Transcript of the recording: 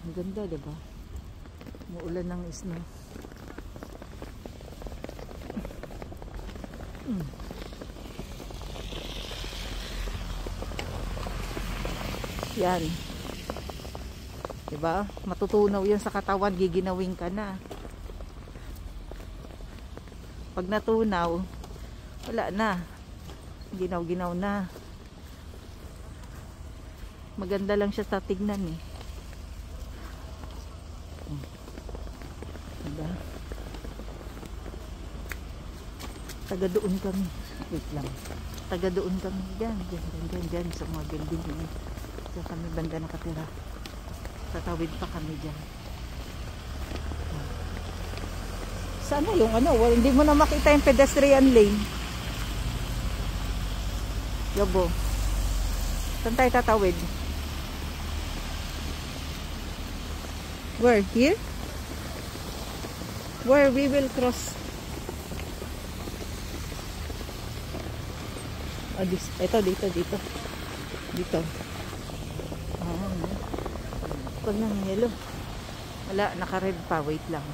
Ang ganda, diba? Muulan ng snow. Yan. Diba? Matutunaw yan sa katawan, giginawin ka na. Pag natunaw, wala na. Ginaw-ginaw na. Maganda lang siya sa tignan eh. Diba? Taga doon kami. Wait lang. Taga doon kami. Diyan. Sa mga building yun. Diyan kami banda nakatira. Tatawid pa kami dyan. Sana yung ano, well, hindi mo na makita yung pedestrian lane. Yobo. Saan tayo tatawid? Where? Here? Where we will cross. Ito, dito. Dito. Pag nang yellow. Wala, naka-red pa. Wait lang.